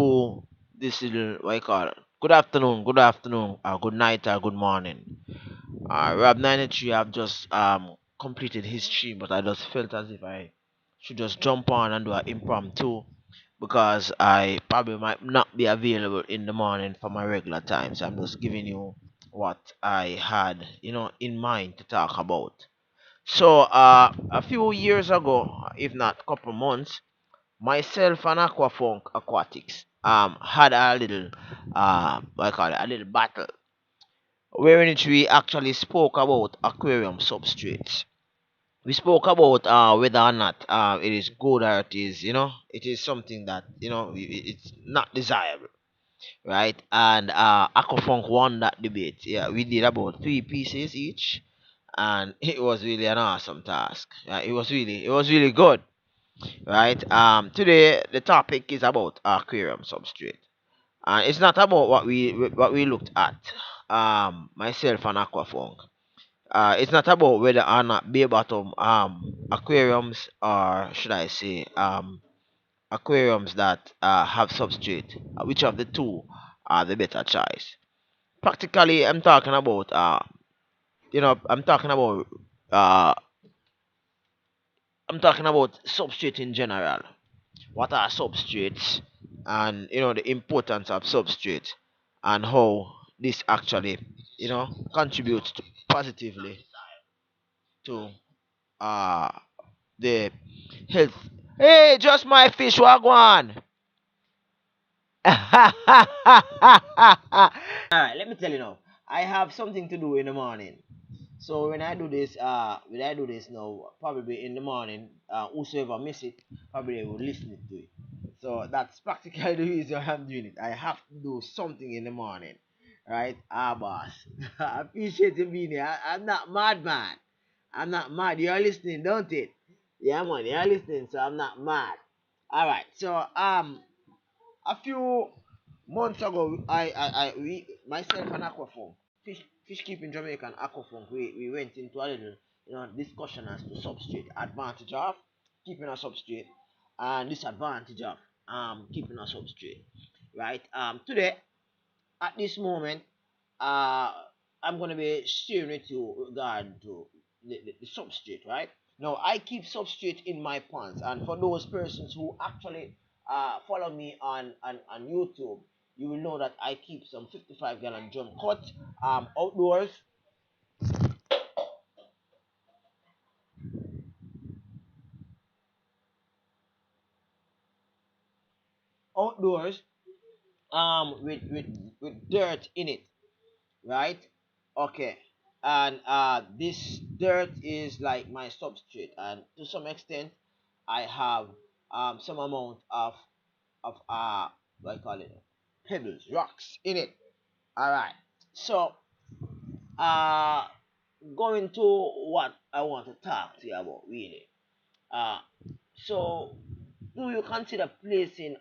Oh, this is what I call it. Good afternoon, good night, good morning. Rob 93, I've just completed his stream, but I just felt as if I should just jump on and do an impromptu because I probably might not be available in the morning for my regular time. So I'm just giving you what I had, in mind to talk about. So a few years ago, if not couple months, myself and Aquafunk Aquatics had a little what I call it, a little battle wherein which we actually spoke about aquarium substrates. We spoke about whether or not it is good or it is, it is something that, it's not desirable, right? And Aquafunk won that debate. Yeah, we did about 3 pieces each, and it was really an awesome task. It was really good, right? Today the topic is about aquarium substrate, and it's not about what we looked at. Myself and Aquafunk. It's not about whether or not bay bottom aquariums, or should I say aquariums that have substrate. Which of the two are the better choice? Practically, uh, I'm talking about substrate in general. What are substrates, and the importance of substrate, and how this actually contributes positively to uh the health. Hey, just my fish wagwan. All right, let me tell you now, I have something to do in the morning. So when I do this now, probably in the morning, whosoever miss it, probably will listen to it. So that's practically the reason I'm doing it. I have to do something in the morning, right? Boss, I appreciate you being here. I'm not mad, man. I'm not mad. You're listening, don't it? Yeah, man, you're listening, so I'm not mad. All right. So a few months ago, we myself and Aquafunk, fish keeping Jamaica and Aquafunk, we went into a little discussion as to substrate, advantage of keeping a substrate and disadvantage of keeping a substrate. Right. Today at this moment, uh I'm gonna be sharing with you regard to the substrate, right? Now I keep substrate in my pants, and for those persons who actually follow me on YouTube, you will know that I keep some 55-gallon drum cut outdoors with dirt in it, right? Okay. And this dirt is like my substrate, and to some extent, I have some amount of what I call it, pebbles, rocks in it. All right. So uh, going to what I want to talk to you about really. Uh, so do you consider placing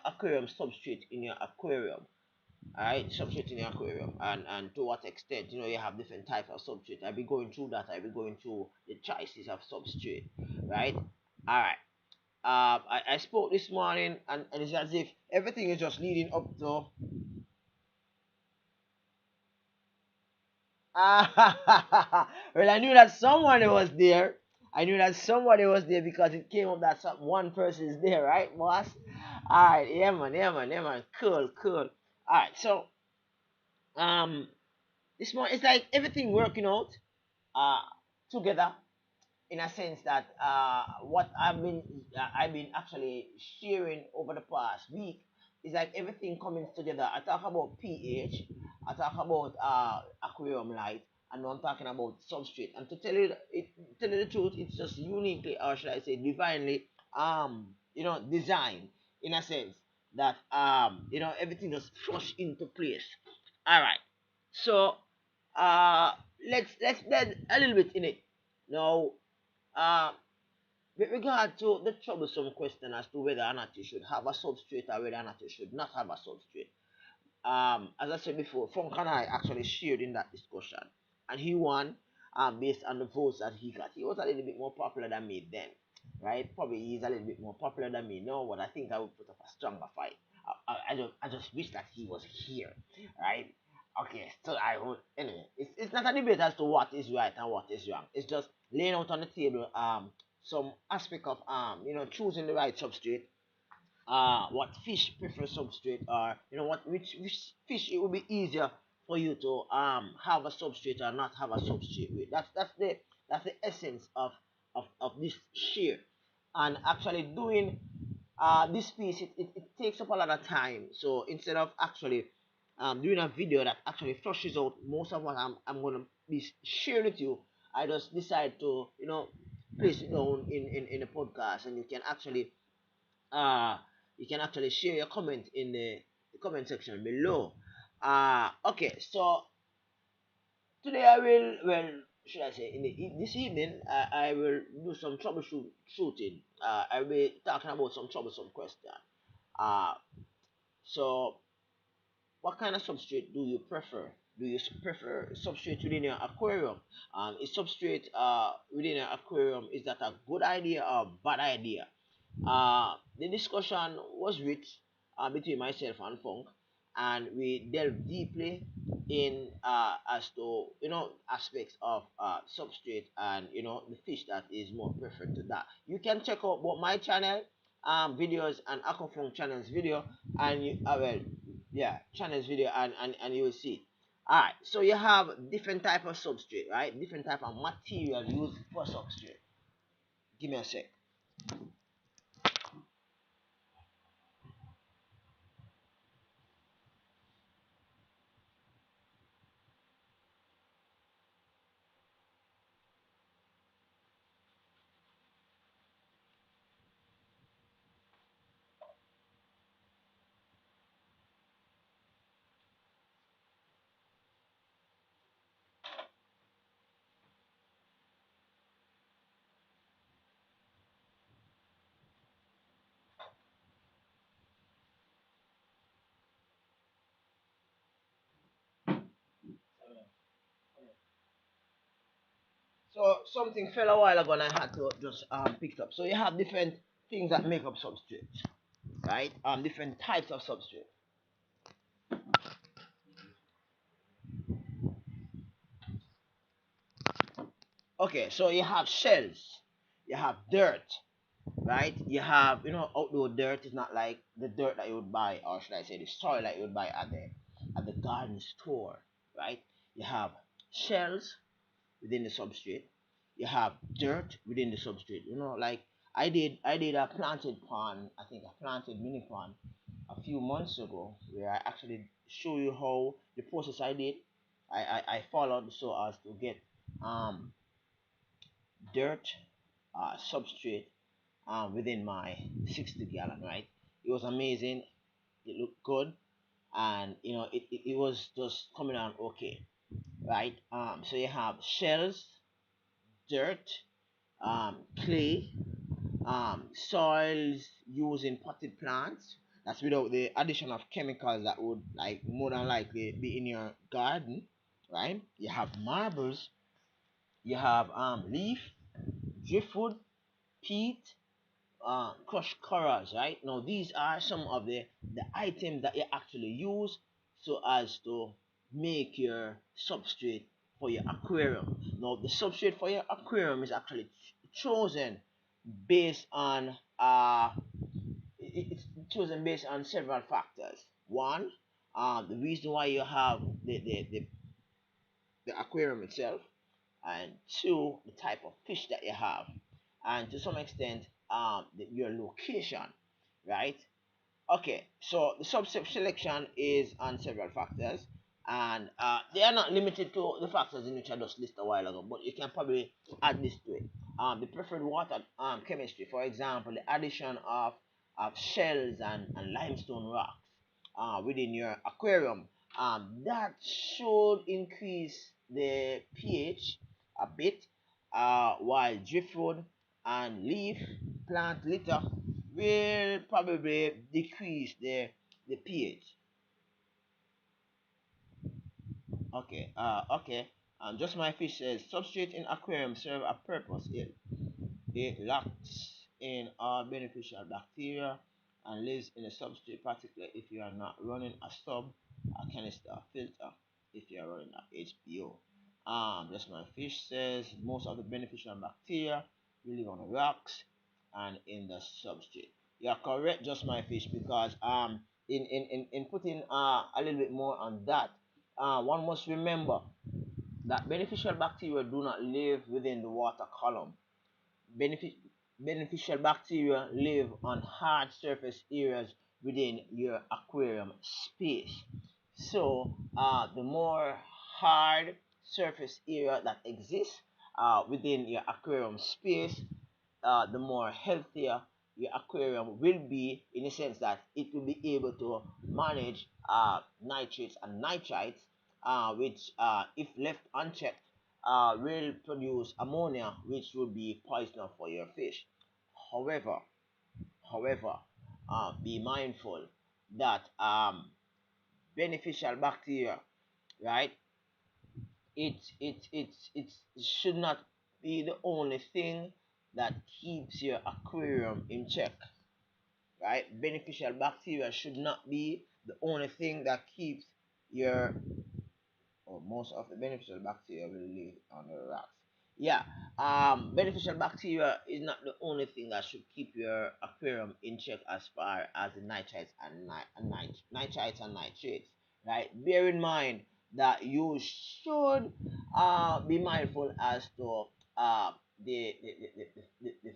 aquarium substrate in your aquarium? Alright, substrate in your aquarium, and to what extent, you have different types of substrate. I'll be going through that. I'll be going through the choices of substrate, right? Alright. I spoke this morning, and it's as if everything is just leading up to. Well, I knew that someone was there. I knew that somebody was there because it came up that one person is there, right, boss? Alright, yeah, man, yeah, man, yeah, man. Cool, cool. Alright, so um, this morning it's like everything working out uh together, in a sense that what I've been actually sharing over the past week is like everything coming together. I talk about pH, I talk about aquarium light, and now I'm talking about substrate. And to tell you the truth, it's just uniquely, or should I say divinely, designed, in a sense that everything just flush into place. All right. So uh let's get a little bit in it now. uh with regard to the troublesome question as to whether or not you should have a substrate or whether or not you should not have a substrate, as I said before, Funk and I actually shared in that discussion, and he won based on the votes that he got. He was a little bit more popular than me then, right? Probably he's a little bit more popular than me now, but I think I would put up a stronger fight. I just wish that he was here, right? Okay, so I would anyway. It's not a debate as to what is right and what is wrong. It's just laying out on the table some aspect of choosing the right substrate, what fish prefer substrate, or what which fish it would be easier for you to have a substrate or not have a substrate with. That's the essence of this share. And actually doing this piece, it takes up a lot of time. So instead of actually doing a video that actually flushes out most of what I'm gonna be sharing with you, I just decide to place it down in a podcast, and uh you can actually share your comment in the comment section below. Okay, so today I will, well, should I say, this evening, I will do some troubleshooting. I will be talking about some troublesome question. uh so what kind of substrate do you prefer? Do you prefer substrate within your aquarium? Is substrate within your aquarium, is that a good idea or bad idea? The discussion was rich between myself and Funk, and we delved deeply in as to aspects of substrate, and the fish that is more preferred to that. You can check out both my channel videos and Aquafunk channel's video, and channel's video, and you will see. Alright, so you have different type of substrate, right? Different type of material used for substrate. Give me a sec. So something fell a while ago and I had to just pick it up. So you have different things that make up substrate, right? Different types of substrate. Okay, so you have shells, you have dirt, right? You have outdoor dirt is not like the dirt that you would buy, or should I say the soil that you would buy at the garden store, right? You have shells within the substrate. You have dirt within the substrate. Like I did a planted pond. I think a planted mini pond a few months ago, where I actually show you how the process I did. I followed so as to get um dirt substrate within my 60 gallon, right? It was amazing. It looked good, and it was just coming out okay, right? So you have shells, dirt, clay, soils using potted plants. That's without the addition of chemicals that would like more than likely be in your garden, right? You have marbles, you have leaf, driftwood, peat, crushed corals, right? Now these are some of the items that you actually use so as to make your substrate for your aquarium. Now the substrate for your aquarium is actually chosen based on it's chosen based on several factors. One, the reason why you have the aquarium itself, and two, the type of fish that you have, and to some extent, your location, right? Okay, so the subset selection is on several factors, and they are not limited to the factors in which I just listed a while ago, but you can probably add this to it. The preferred water chemistry, for example, the addition of shells and limestone rocks within your aquarium, that should increase the pH a bit, while driftwood and leaf plant litter will probably decrease the pH. Okay. Just my fish says substrate in aquarium serve a purpose. It locks in all beneficial bacteria and lives in a substrate, particularly if you are not running a sub, a canister, a filter, if you are running a HPO. Just my fish says most of the beneficial bacteria will live on the rocks and in the substrate. You're correct, just my fish, because in putting a little bit more on that, one must remember that beneficial bacteria do not live within the water column. Benefic Beneficial bacteria live on hard surface areas within your aquarium space. So, the more hard surface area that exists within your aquarium space, the more healthier your aquarium will be, in the sense that it will be able to manage nitrates and nitrites, which, if left unchecked, will produce ammonia, which will be poisonous for your fish. However, however, be mindful that beneficial bacteria, right? It should not be the only thing that keeps your aquarium in check, right? Beneficial bacteria should not be the only thing that keeps your, or most of the beneficial bacteria will live on the rocks. Yeah, beneficial bacteria is not the only thing that should keep your aquarium in check as far as the nitrites and nitrites and nitrates. Right? Bear in mind that you should be mindful as to uh, the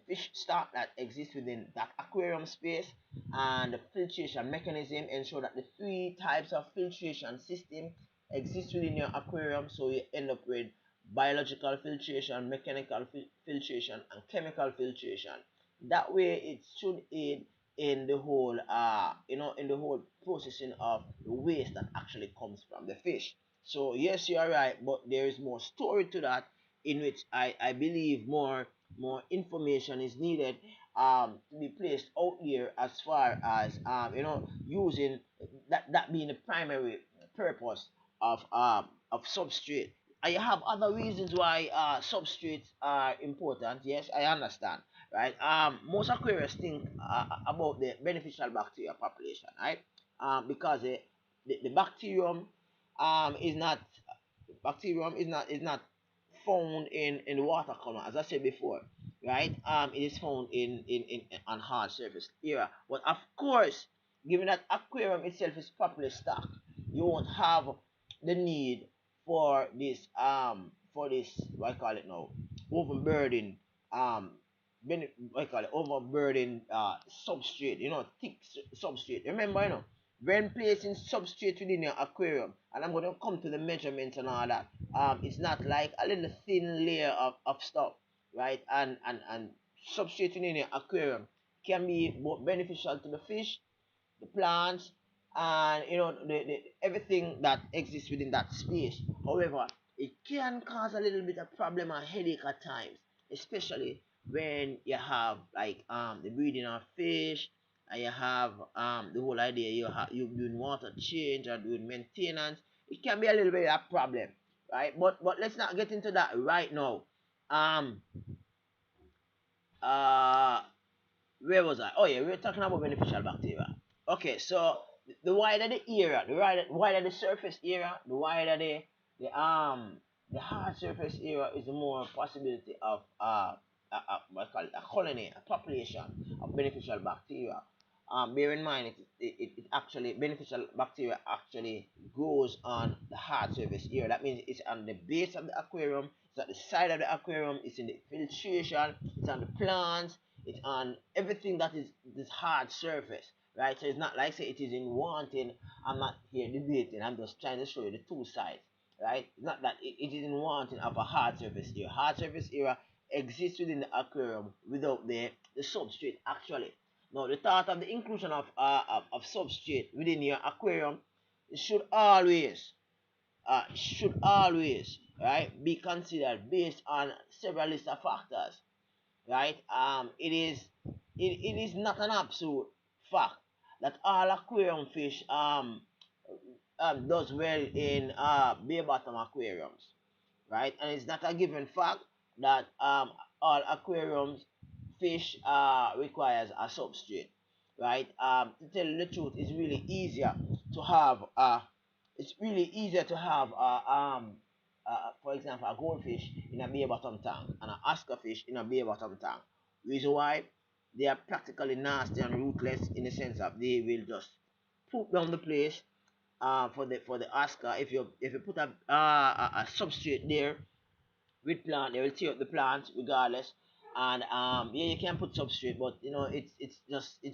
fish stock that exists within that aquarium space, and the filtration mechanism. Ensure that the three types of filtration system exist within your aquarium, so you end up with biological filtration, mechanical filtration, and chemical filtration. That way it should aid in the whole in the whole processing of the waste that actually comes from the fish. So yes, you are right, but there is more story to that, in which I believe more information is needed to be placed out there, as far as using that being the primary purpose of substrate. I have other reasons why substrates are important. Yes, I understand. Right. Most aquarists think about the beneficial bacteria population, right? Because the is not bacterium is not found in the water column, as I said before, right? It is found in on hard surface area. But of course, given that aquarium itself is properly stocked, you won't have the need for this, what I call it now, overburden, what I call it, overburden substrate, thick substrate. Remember, when placing substrate within your aquarium, and I'm going to come to the measurements and all that, it's not like a little thin layer of stuff, right? And substrate within your aquarium can be both beneficial to the fish, the plants, and the everything that exists within that space. However, it can cause a little bit of problem and headache at times, especially when you have like the breeding of fish, and you have the whole idea you doing water change or doing maintenance. It can be a little bit of a problem, right? But let's not get into that right now. um uh where was I? Oh yeah, we were talking about beneficial bacteria. Okay, so the wider the area, wider the surface area, the wider the hard surface area, is the more possibility of what I call it, a colony, a population of beneficial bacteria. Bear in mind, it actually, beneficial bacteria actually grows on the hard surface area. That means it's on the base of the aquarium, it's at the side of the aquarium, it's in the filtration, it's on the plants, it's on everything that is this hard surface, right? So it's not like say it is in wanting. I'm not here debating. I'm just trying to show you the two sides, right? It's not that it is in wanting of a hard surface area. Hard surface area exists within the aquarium without the substrate actually. Now, the thought of the inclusion of substrate within your aquarium should always right, be considered based on several list of factors, right? It is not an absolute fact that all aquarium fish does well in bare bottom aquariums, right? And it's not a given fact that all aquariums fish requires a substrate. right? To tell you the truth, it's really easier to have for example, a goldfish in a bare bottom tank and an Oscar fish in a bare bottom tank. Reason why? They are practically nasty and ruthless in the sense that they will just poop down the place. For the Oscar, if you put a substrate there with plant, they will tear up the plant regardless. And yeah, you can put substrate, but you know it's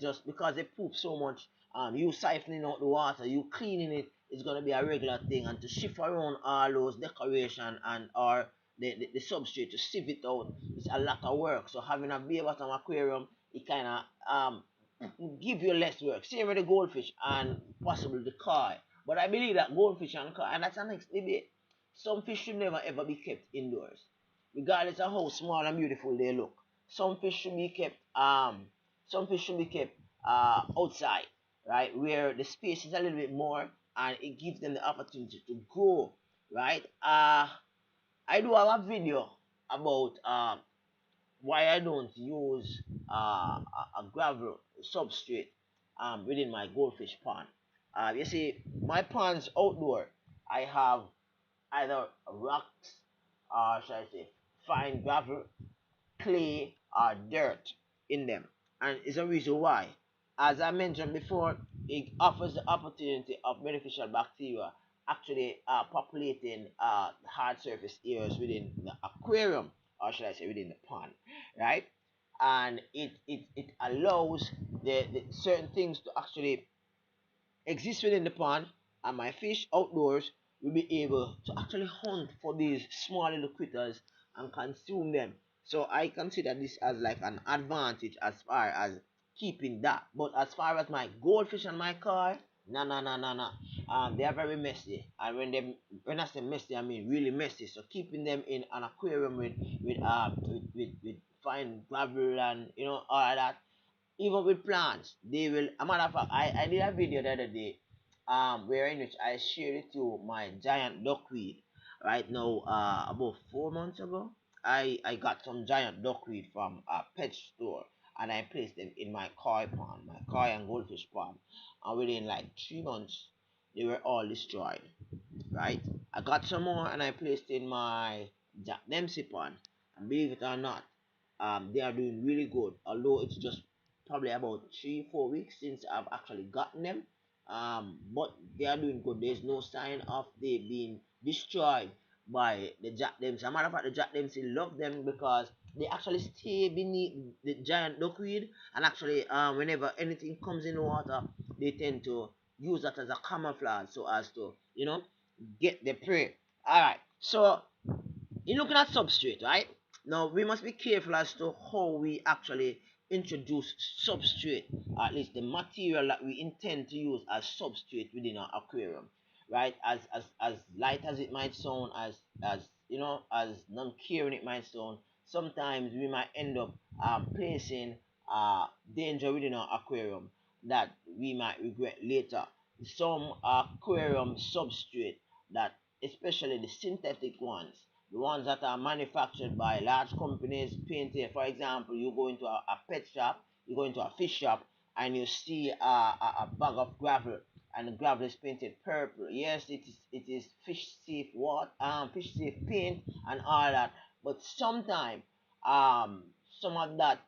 just because they poop so much. You siphoning out the water, you cleaning it, it's gonna be a regular thing. And to shift around all those decoration and or the substrate to sieve it out, it's a lot of work. So having a bare bottom aquarium, it kind of give you less work. Same with the goldfish and possibly the koi. But I believe that goldfish and koi, and that's an next debate. Some fish should never ever be kept indoors, regardless of how small and beautiful they look. Some fish should be kept outside, right, where the space is a little bit more and it gives them the opportunity to grow, right? I do have a video about why I don't use a gravel substrate within my goldfish pond. You see, my ponds outdoor, I have either rocks or should I say fine gravel, clay, or dirt in them. And it's a reason why. As I mentioned before, it offers the opportunity of beneficial bacteria actually populating hard surface areas within the aquarium, or should I say within the pond, right? And it allows the certain things to actually exist within the pond, and my fish outdoors will be able to actually hunt for these small little critters and consume them. So I consider this as like an advantage as far as keeping that. But as far as my goldfish and my koi, no, no, no, no, no. They are very messy, and when I say messy, I mean really messy. So keeping them in an aquarium with fine gravel and all of that, even with plants, they will. A matter of fact, I did a video the other day, where in which I shared with you my giant duckweed. Right now, about 4 months ago, I got some giant duckweed from a pet store, and I placed them in my koi pond, my koi and goldfish pond, and within like 3 months, they were all destroyed. Right, I got some more, and I placed in my Jack Dempsey pond, and believe it or not, they are doing really good. Although it's just probably about 3 4 weeks since I've actually gotten them. But they are doing good. There's no sign of they being destroyed by the Jack Dempsey. As a matter of fact, the Jack Dempsey love them because they actually stay beneath the giant duckweed, and actually, whenever anything comes in the water, they tend to use that as a camouflage so as to get the prey. All right. So in looking at substrate, right? Now we must be careful as to how we actually introduce substrate, at least the material that we intend to use as substrate within our aquarium, right? As light as it might sound, as as non-caring it might sound, sometimes we might end up placing danger within our aquarium that we might regret later. Some aquarium substrate that, especially the synthetic ones, the ones that are manufactured by large companies, painted. For example, you go into a pet shop, you go into a fish shop, and you see a bag of gravel, and the gravel is painted purple. Yes, it is fish safe water, fish safe paint, and all that. But sometimes, um, some of that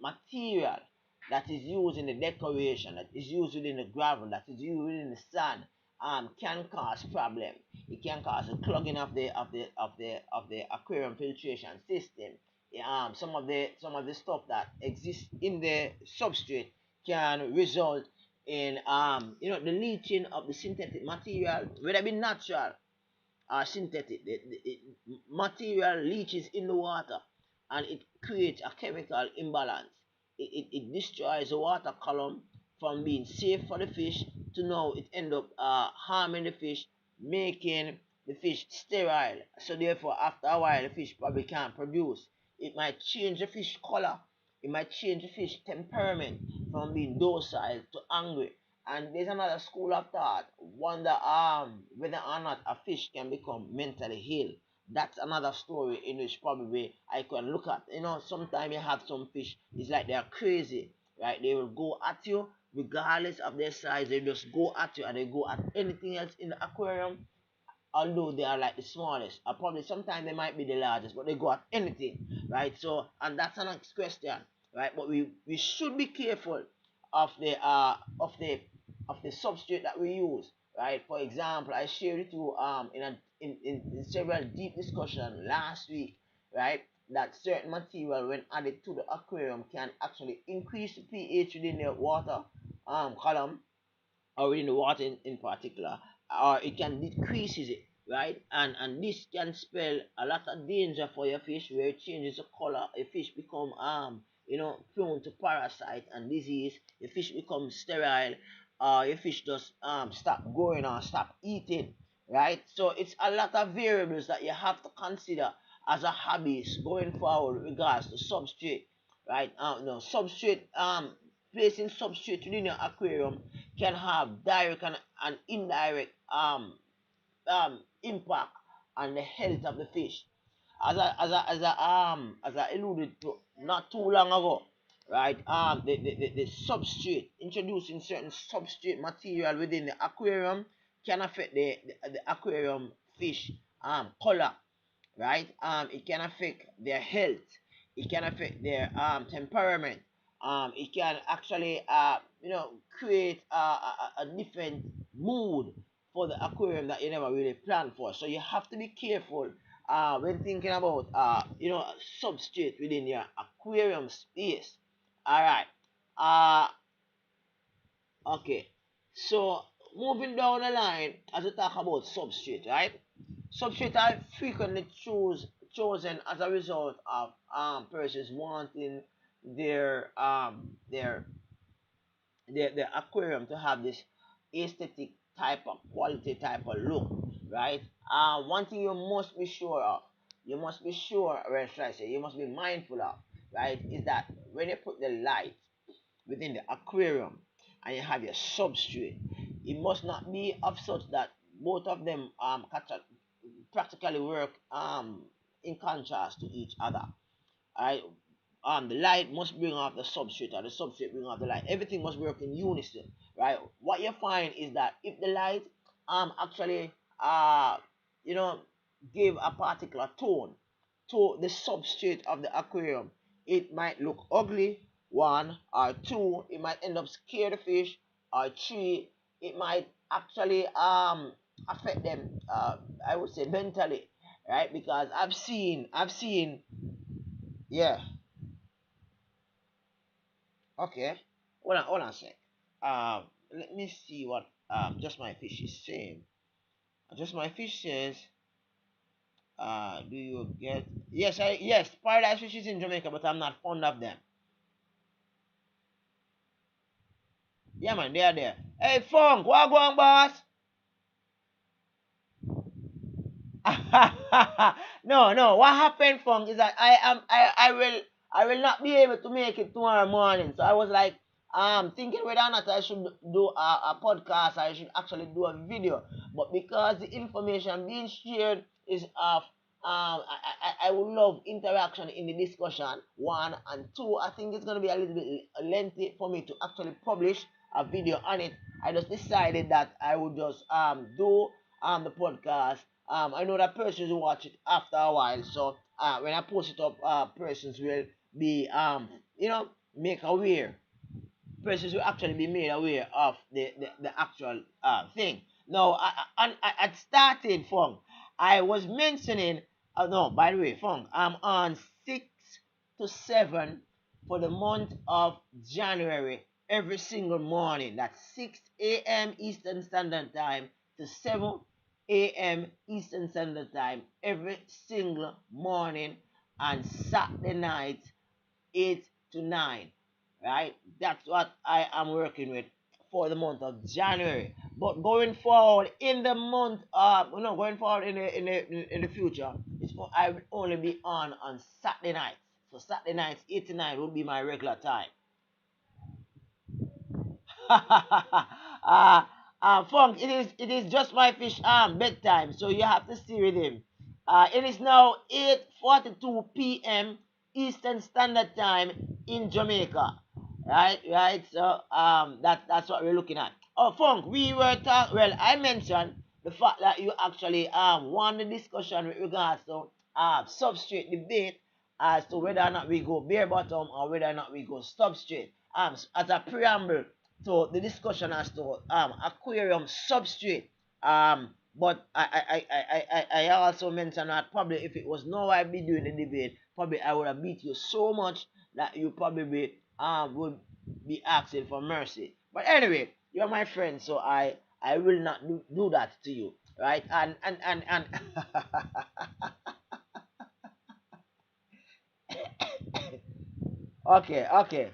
material that is used in the decoration, that is used within the gravel, that is used within the sand, can cause problem. It can cause a clogging of the aquarium filtration system. Some of the stuff that exists in the substrate can result in the leaching of the synthetic material, whether it be natural synthetic. The material leaches in the water, and it creates a chemical imbalance. It destroys the water column from being safe for the fish to now it end up harming the fish, making the fish sterile. So therefore, after a while, the fish probably can't produce. It might change the fish color. It might change the fish temperament from being docile to angry. And there's another school of thought. Wonder whether or not a fish can become mentally ill. That's another story in which probably I can look at. Sometimes you have some fish, it's like they're crazy, right? They will go at you, regardless of their size, they just go at you and they go at anything else in the aquarium, although they are like the smallest, or probably sometimes they might be the largest, but they go at anything, right? So, and that's an next question, right? But we should be careful of the substrate that we use, right? For example, I shared with you in several deep discussion last week, right? That certain material when added to the aquarium can actually increase the pH within the water column, or in the water in particular, or it can decreases it, right? And this can spell a lot of danger for your fish, where it changes the color. A fish become prone to parasite and disease. Your fish become sterile. Your fish just stop growing or stop eating, right? So it's a lot of variables that you have to consider as a hobbyist going forward with regards to substrate, right? No substrate placing substrate within your aquarium can have direct and indirect impact on the health of the fish. As I alluded to not too long ago, right? The substrate, introducing certain substrate material within the aquarium can affect the aquarium fish color, right? It can affect their health. It can affect their temperament. It can actually create a different mood for the aquarium that you never really planned for. So you have to be careful when thinking about substrate within your aquarium space. All right. Okay. So moving down the line, as we talk about substrate, right? Substrate are frequently chosen as a result of persons wanting their the aquarium to have this aesthetic type of quality type of look, right? One thing you must be sure, or should I say, you must be mindful of, right, is that when you put the light within the aquarium and you have your substrate, it must not be of such that both of them practically work in contrast to each other. Alright, the light must bring off the substrate, or the substrate bring off the light. Everything must work in unison, right? What you find is that if the light actually you know give a particular tone to the substrate of the aquarium, it might look ugly. One, or two, it might end up scare the fish. Or three, it might actually affect them. I would say mentally, right? Because I've seen, yeah. Okay, hold on a sec. Let me see what just my fish is saying. Just my fish says, do you get? Yes, paradise fishes in Jamaica, but I'm not fond of them. Yeah, man, they are there. Hey, Funk, what going, boss? No, no. What happened, Funk, is that I will not be able to make it tomorrow morning. So I was like, thinking whether or not I should do a podcast. I should actually do a video. But because the information being shared is of I would love interaction in the discussion. One and two, I think it's gonna be a little bit lengthy for me to actually publish a video on it. I just decided that I would just do the podcast. I know that persons will watch it after a while, so when I post it up, persons will be make aware. Persons will actually be made aware of the actual thing. Now, I started from I was mentioning. No, by the way, Fong, I'm on 6 to 7 for the month of January every single morning. That's 6 a.m. Eastern Standard Time to 7 a.m. Eastern Standard Time every single morning, and Saturday night 8 to 9. Right? That's what I am working with for the month of January. But going forward in the month of going forward in the future, I will only be on Saturday nights. So Saturday nights 8 to 9 will be my regular time. Funk, it is just my fish bedtime, so you have to stay with him. It is now 8:42 p.m. Eastern Standard Time in Jamaica. Right. So that's what we're looking at. Oh, Funk, we were talking. Well, I mentioned the fact that you actually won the discussion with regards to substrate debate as to whether or not we go bare bottom or whether or not we go substrate. As a preamble to the discussion as to aquarium substrate. But I also mentioned that probably if it was no I'd be doing the debate, probably I would have beat you so much that you probably would be asking for mercy. But anyway, you're my friend, so I will not do that to you, right? And okay, okay.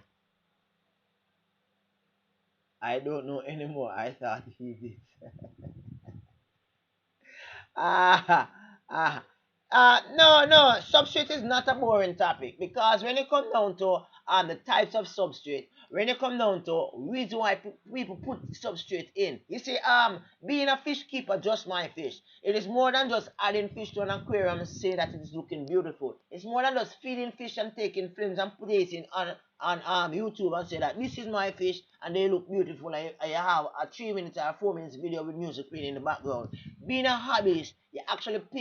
I don't know anymore. I thought he did. Ah, ah, no, no. Substrate is not a boring topic because when it comes down to the types of substrate, when it comes down to reason why people put substrate in, you see, being a fish keeper, just my fish, it is more than just adding fish to an aquarium and saying that it is looking beautiful. It's more than just feeding fish and taking films and placing on YouTube and say that this is my fish and they look beautiful and you have a 3 minutes or 4 minutes video with music playing in the background. Being a hobbyist, you actually pay